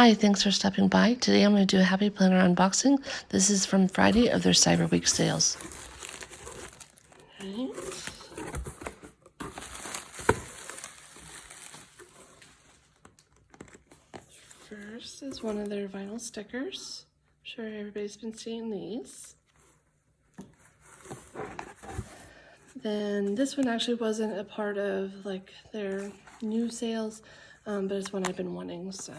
Hi, thanks for stopping by. Today I'm going to do a Happy Planner unboxing. This is from Friday of their Cyber Week sales. Right. First is one of their vinyl stickers. I'm sure everybody's been seeing these. Then this one actually wasn't a part of like their new sales, but it's one I've been wanting, so.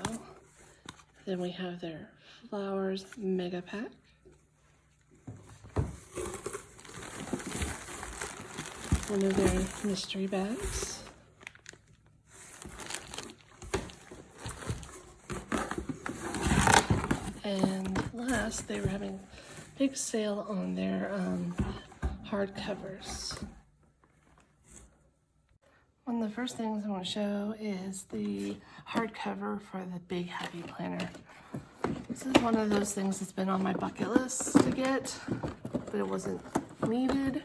Then we have their flowers mega pack. One of their mystery bags. And last, they were having a big sale on their hardcovers. One of the first things I want to show is the hardcover for the Big Happy Planner. This is one of those things that's been on my bucket list to get, but it wasn't needed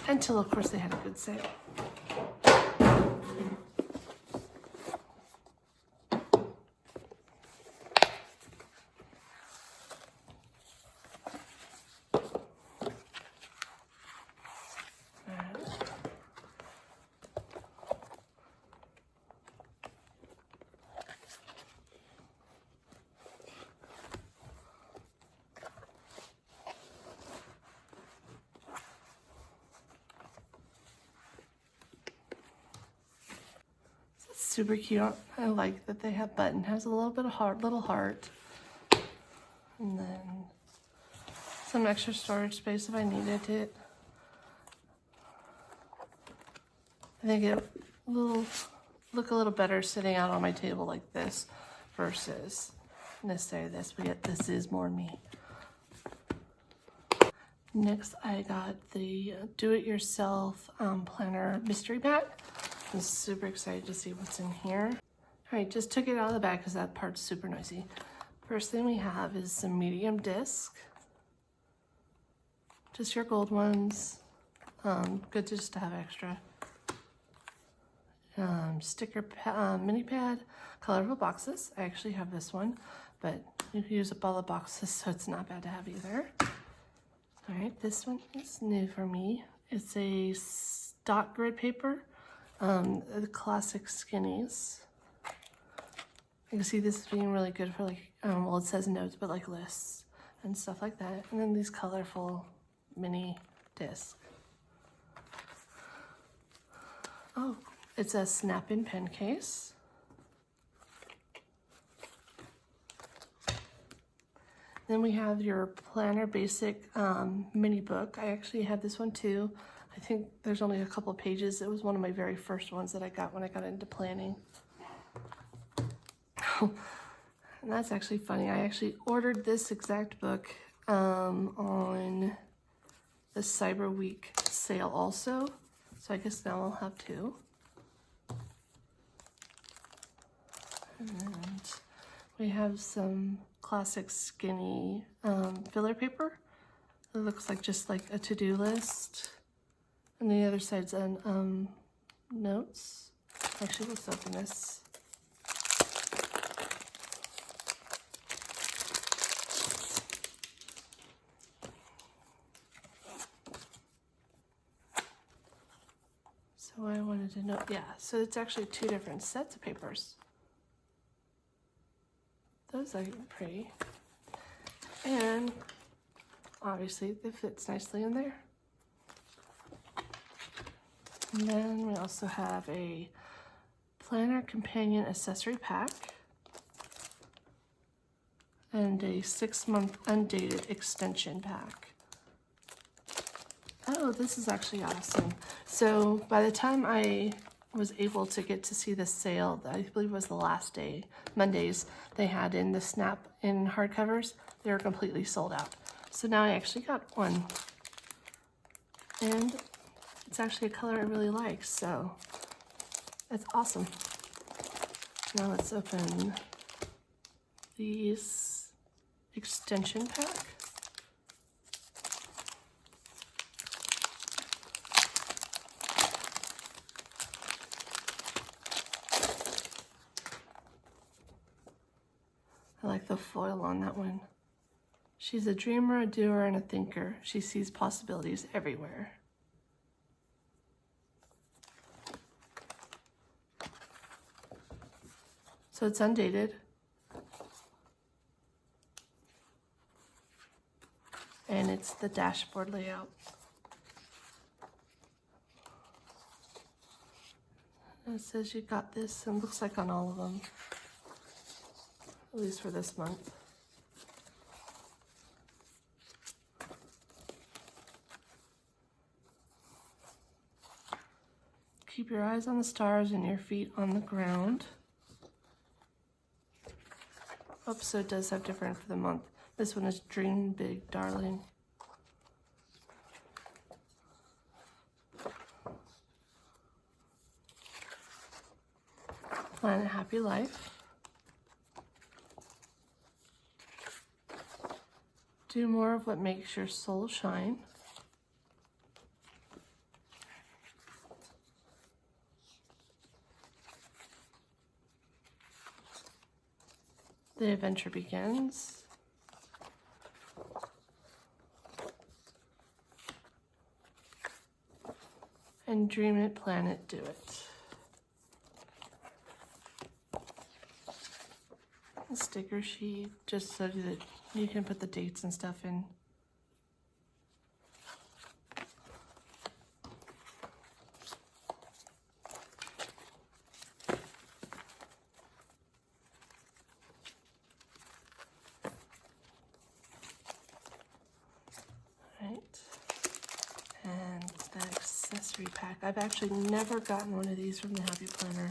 until, of course, they had a good sale. Super cute. I like that they have button. Has a little bit of little heart. And then some extra storage space if I needed it. I think it will look a little better sitting out on my table like this versus necessarily this, but yet this is more me. Next, I got the do-it-yourself planner mystery bag. I'm super excited to see what's in here. All right, just took it out of the bag because that part's super noisy. First thing we have is some medium disc. Just your gold ones. Good just to have extra. Sticker mini pad, colorful boxes. I actually have this one, but you can use up all the boxes, so it's not bad to have either. All right, this one is new for me. It's a stock grid paper. The classic skinnies. You can see this is being really good for like, well, it says notes, but like lists and stuff like that. And then these colorful mini discs. Oh, it's a snap-in pen case. Then we have your Planner Basic mini book. I actually have this one too. I think there's only a couple pages. It was one of my very first ones that I got when I got into planning. And that's actually funny. I actually ordered this exact book on the Cyber Week sale also. So I guess now I'll have two. And we have some classic skinny filler paper. It looks like just like a to-do list. And the other side's on notes. Actually, let's open this. So I wanted to know, yeah, so it's actually two different sets of papers. Those are pretty. And obviously it fits nicely in there. And then we also have a Planner Companion Accessory Pack and a 6-month undated extension pack. Oh, this is actually awesome. So by the time I was able to get to see the sale, I believe it was the last day, Mondays, they had in the snap-in hardcovers, they were completely sold out. So now I actually got one. And it's actually a color I really like, so that's awesome. Now let's open these extension pack. the foil on that one. She's a dreamer, a doer, and a thinker. She sees possibilities everywhere. So it's undated. And it's the dashboard layout. And it says you got this, and looks like on all of them. At least for this month. Keep your eyes on the stars and your feet on the ground. Oh, so it does have different for the month. This one is Dream Big, Darling. Plan a happy life. Do more of what makes your soul shine. The adventure begins. And dream it, plan it, do it. A sticker sheet, just so that you can put the dates and stuff in. And the accessory pack. I've actually never gotten one of these from the Happy Planner.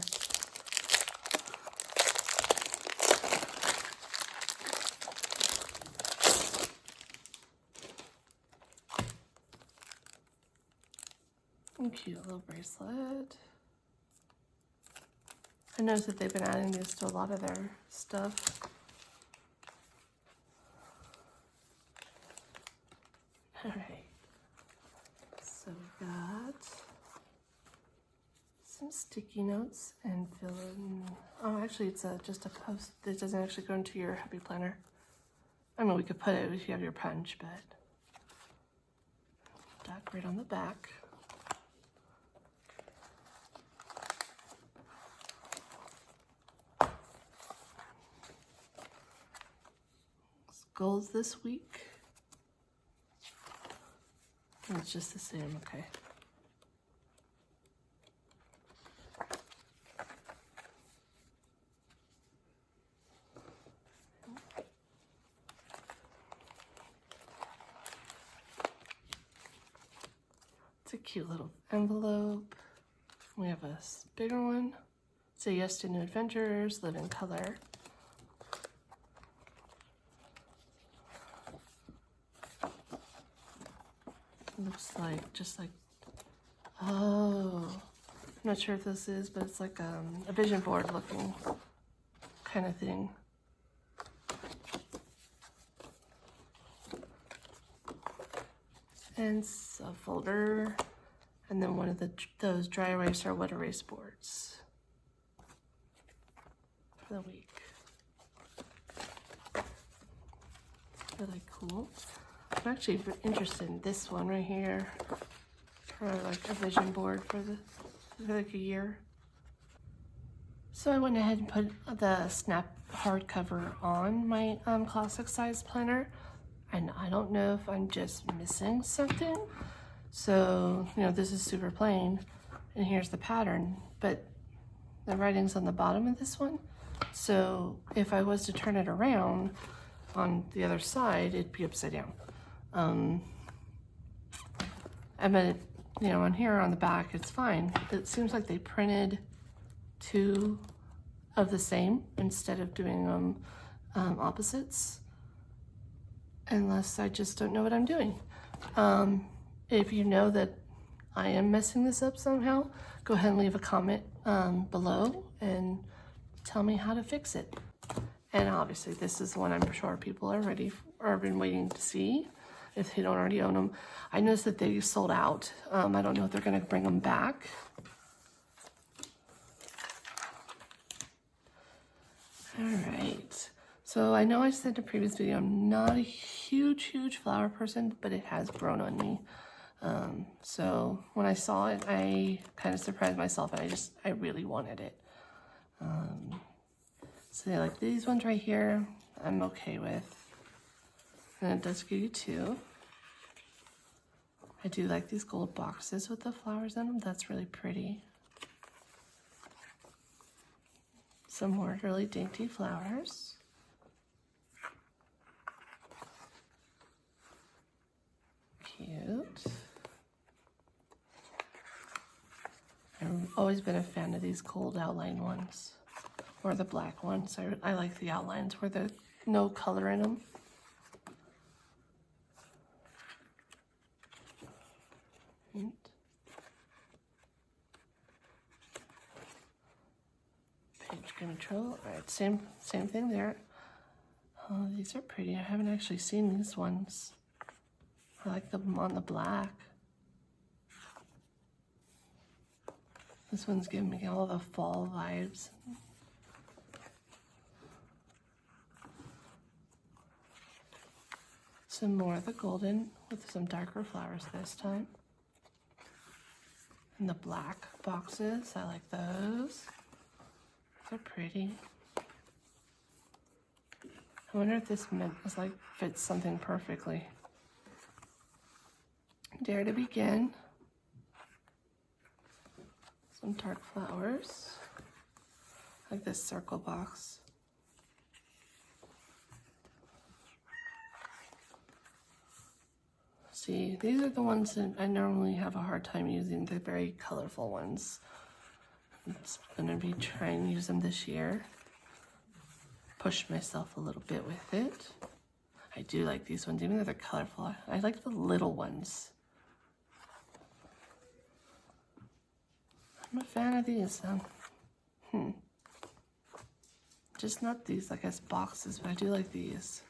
And cute little bracelet. I noticed that they've been adding these to a lot of their stuff. All right. So we got some sticky notes and fill in. Oh, actually, it's just a post. It doesn't actually go into your Happy Planner. I mean, we could put it if you have your punch, but decorate on the back. Goals this week. And it's just the same, okay. It's a cute little envelope. We have a bigger one. Say yes to new adventures, live in color. Looks like, just like, oh, I'm not sure if this is, but it's like a vision board looking kind of thing. And it's a folder, and then one of those dry erase or wet erase boards for the week. Really cool. I'm actually interested in this one right here for like a vision board for like a year. So I went ahead and put the snap hardcover on my classic size planner, and I don't know if I'm just missing something. So, you know, this is super plain, and here's the pattern, but the writing's on the bottom of this one. So if I was to turn it around on the other side, it'd be upside down. But you know, on here on the back, it's fine. It seems like they printed two of the same instead of doing them opposites, unless I just don't know what I'm doing. If you know that I am messing this up somehow, go ahead and leave a comment below and tell me how to fix it. And obviously this is one I'm sure people are ready for, or been waiting to see if they don't already own them. I noticed that they sold out. I don't know if they're gonna bring them back. All right, So I know I said in a previous video, I'm not a huge flower person, but it has grown on me. So when I saw it, I kind of surprised myself, and I really wanted it. So like these ones right here, I'm okay with. And it does give you two. I do like these gold boxes with the flowers in them. That's really pretty. Some more really dainty flowers. Cute. I've always been a fan of these gold outline ones, or the black ones. I like the outlines where there's no color in them. Page control. All right, same thing there. Oh, these are pretty. I haven't actually seen these ones. I like them on the black. This one's giving me all the fall vibes. Some more of the golden with some darker flowers this time. And the black boxes, I like those. They're pretty. I wonder if this fits something perfectly. Dare to Begin. Some dark flowers. Like this circle box. See, these are the ones that I normally have a hard time using, the very colorful ones. I'm gonna be trying to use them this year. Push myself a little bit with it. I do like these ones, even though they're colorful. I like the little ones. I'm a fan of these. Just not these, like as boxes, but I do like these.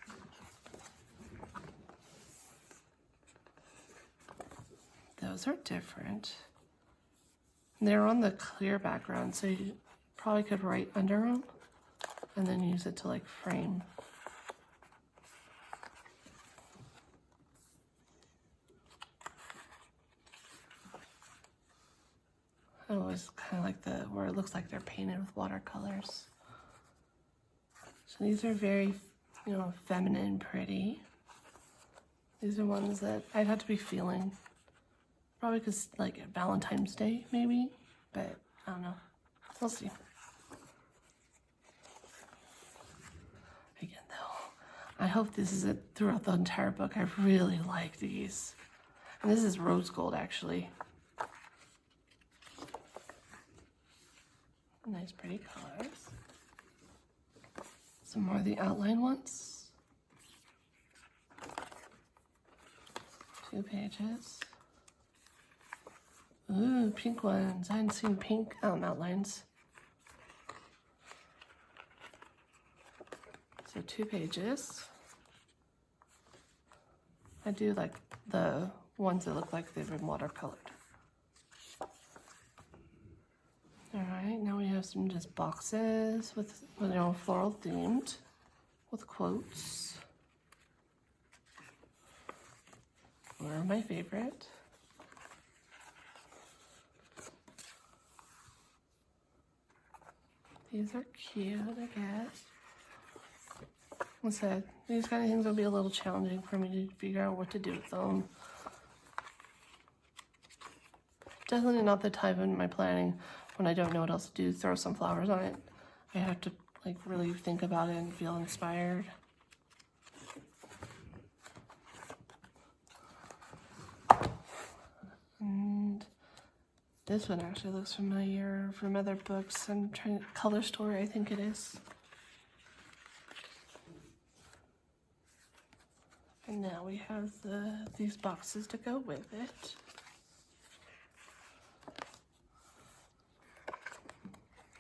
Those are different. They're on the clear background, so you probably could write under them and then use it to like frame. I always kind of like where it looks like they're painted with watercolors. So these are very, feminine, pretty. These are ones that I'd have to be feeling. Probably because, like, Valentine's Day, maybe. But, I don't know. We'll see. Again, though, I hope this is it throughout the entire book. I really like these. And this is rose gold, actually. Nice, pretty colors. Some more of the outline ones. 2 pages. Ooh, pink ones. I hadn't seen pink outlines. So 2 pages. I do like the ones that look like they've been watercolored. All right, now we have some just boxes with floral themed with quotes. One of my favorite. These are cute, I guess. Like I said, these kind of things will be a little challenging for me to figure out what to do with them. Definitely not the type in my planning when I don't know what else to do, throw some flowers on it. I have to like really think about it and feel inspired. And this one actually looks familiar from other books. I'm trying to, Color Story, I think it is. And now we have these boxes to go with it.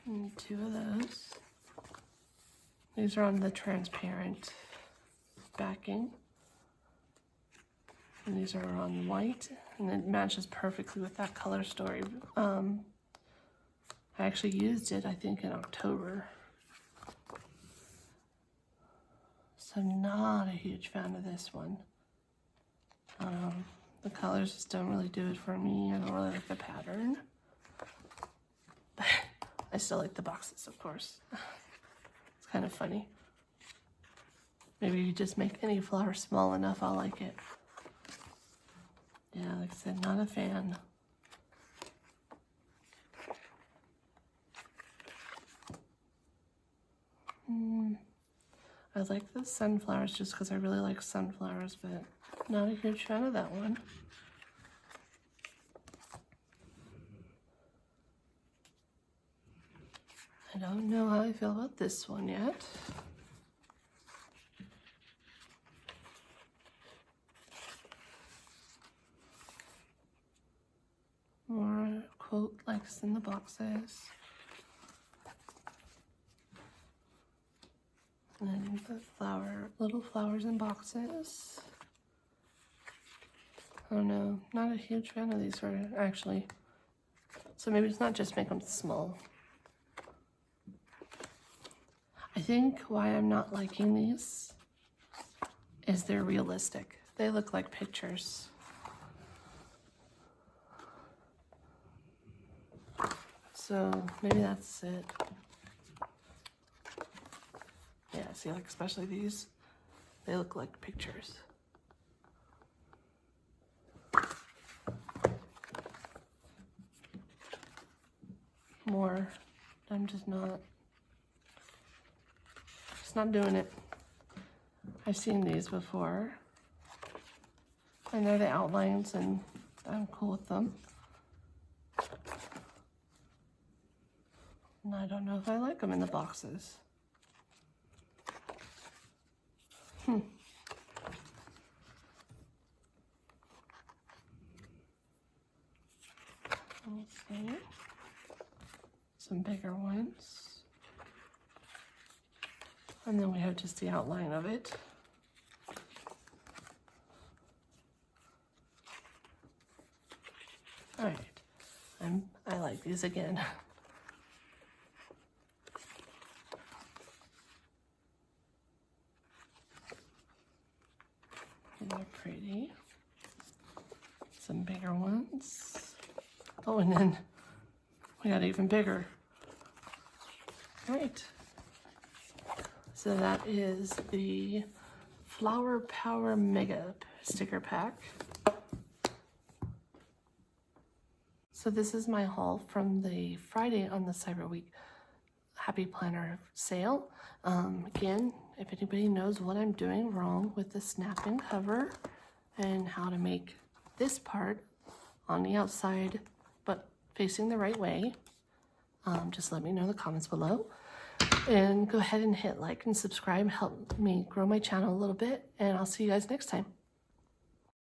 And 2 of those. These are on the transparent backing. And these are on white, and it matches perfectly with that Color Story. I actually used it, I think, in October. So not a huge fan of this one. The colors just don't really do it for me. I don't really like the pattern. But I still like the boxes, of course. It's kind of funny. Maybe you just make any flower small enough, I'll like it. Yeah, like I said, not a fan. I like the sunflowers just because I really like sunflowers, but not a huge fan of that one. I don't know how I feel about this one yet. More quote likes in the boxes. And the little flowers in boxes. I don't know, not a huge fan of these actually. So maybe it's not just make them small. I think why I'm not liking these is they're realistic. They look like pictures. So maybe that's it. Yeah, see, like especially these, they look like pictures. More, I'm just not doing it. I've seen these before. I know the outlines and I'm cool with them. And I don't know if I like them in the boxes. Let's see. Some bigger ones. And then we have just the outline of it. All right, I like these again. They're pretty. Some bigger ones. Oh, and then we got even bigger. All right. So that is the Flower Power Mega sticker pack. So this is my haul from the Friday on the Cyber Week Happy Planner sale. Again, if anybody knows what I'm doing wrong with the snap and cover and how to make this part on the outside but facing the right way, just let me know in the comments below. And go ahead and hit like and subscribe, help me grow my channel a little bit, and I'll see you guys next time.